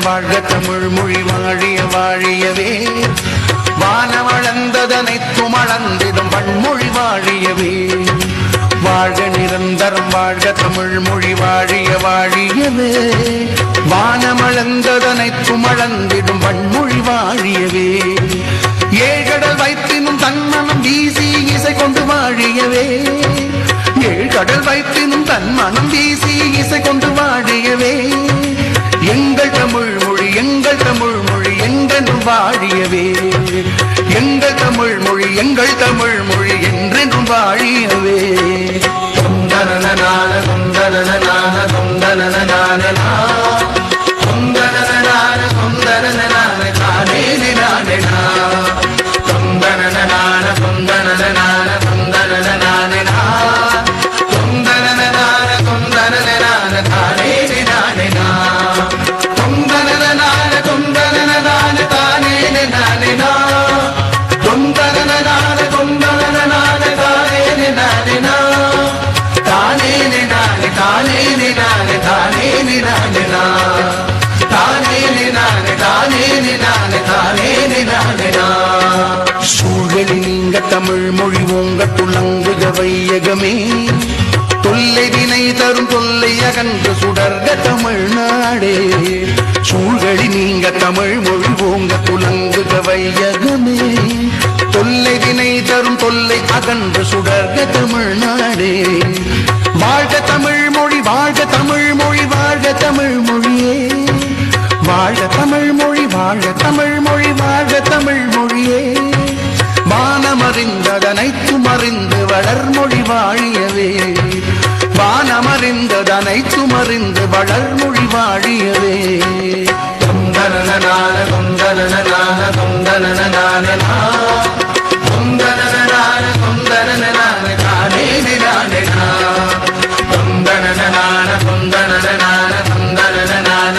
வாழ்க தமிழ் மொழி வாழிய வாழியவே வானமளந்ததனைத்தும் அளந்திடும் வன்மொழி வாழியவே வாழ்க நிரந்தரம் வாழ்க தமிழ் மொழி வாழிய வாழியவே வானமளந்ததனைத்தும் அளந்திடும் வன்மொழி வாழியவே ஏழ்கடல் வைத்தினும் தன்மனம் வீசி இசை கொண்டு வாழியவே ஏழ்கடல் வைத்தினும் தன்மனம் வீசி இசை கொண்டு வாழியவே எங்கள் தமிழ் மொழி என்றென்றும் வாழியவே எங்கள் தமிழ் மொழி என்றென்றும் வாழியவே தொந்தனனான தொந்தனனான தொந்தனனான தொந்தனனான தொந்தனனான தானே நானே தொந்தனனான தொந்தனனான தொந்தனனான தொந்தனனான தொந்தனனான தானே நானே சூழலி நீங்க தமிழ் மொழி ஓங்க துளங்குக வையகமே தொல்லை வினை தரும் தொல்லை அகன்று சுடர்க தமிழ்நாடே சூழலி நீங்க தமிழ் மொழி ஓங்க துளங்குக வையகமே தொல்லை வினை தரும் தொல்லை அகன்று சுடர்க தமிழ்நாடே வாழ்க தமிழ் மொழி வாழ்க தமிழ் மொழி வாழ்க தமிழ் மொழியே வாழ்க தமிழ் மொழி வாழ்க தமிழ் மொழி வாழ்க தமிழ் மொழியே வானமறிந்ததனைத்தும் அறிந்து வளர்மொழி வாழியவே வானமறிந்ததனைத்தும் அறிந்து வளர்மொழி வாழியவே தொந்தனனான தொந்தனனான தொந்தனனான தொந்தனனான தொந்தனனான தானே நானே தொந்தனனான தொந்தனனான தொந்தனனான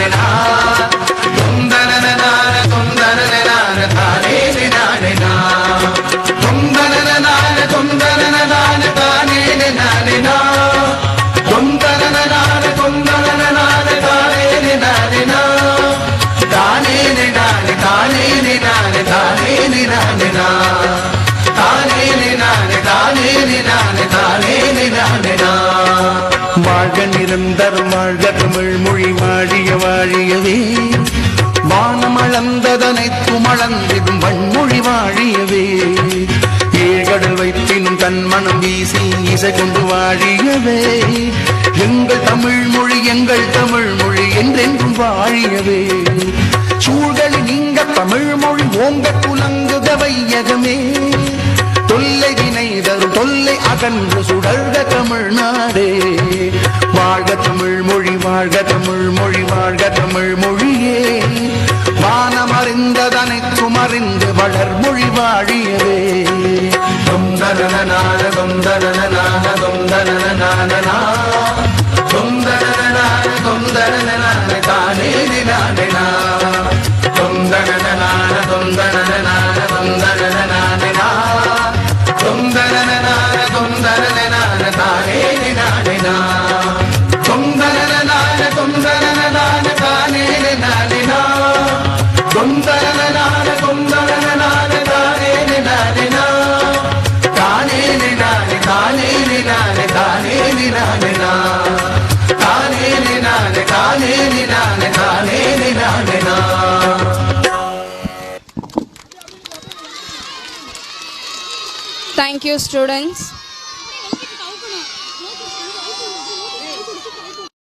தொந்தனனான தொந்தனனான தானே நானே தொந்தனனான தொந்தனனான தானே நானே தொந்தனனான தொந்தனனான தானே நானே தானே நானே தானே நானே தானே நானே வாழ்க நிரந்தரம் வாழ்க தமிழ் மொழி வாழிய வாழியவே வானமளந்ததனைத்தும் அளந்திடும் வன்மொழி வாழியவே ஏழ்கடல் வைத்தினும் தன் மனம் வீசி இசை கொண்டு வாழியவே எங்கள் தமிழ் மொழி என்றென்றும் வாழியவே சூழலி நீங்க தமிழ் மொழி ஓங்க புலங்குத வையகமே தொல்லை வினை தரும் தொல்லை அகன்று சுடர்க தமிழ்நாடே வாழ்க தமிழ் மொழி வாழ்க தமிழ் மொழி வாழ்க தமிழ் மொழியே வானமறிந்ததனைத்தும் அறிந்து வளர்மொழி வாழியவே தொந்தனனான தொந்தனனான தொந்தனனான தொந்தனனான தொந்தனனான தானே நானே தொந்தனனான தொந்தனனான தொந்தனனான தொந்தனனான தொந்தனனான தானே நானே தொந்தனனான தொந்தனனான தானே நானே தொந்தனனான தொந்தனனான தானே நானே தானே நானே தானே நானே தானே நானே தானே நானே தானே நானே தானே நானே Thank you, students.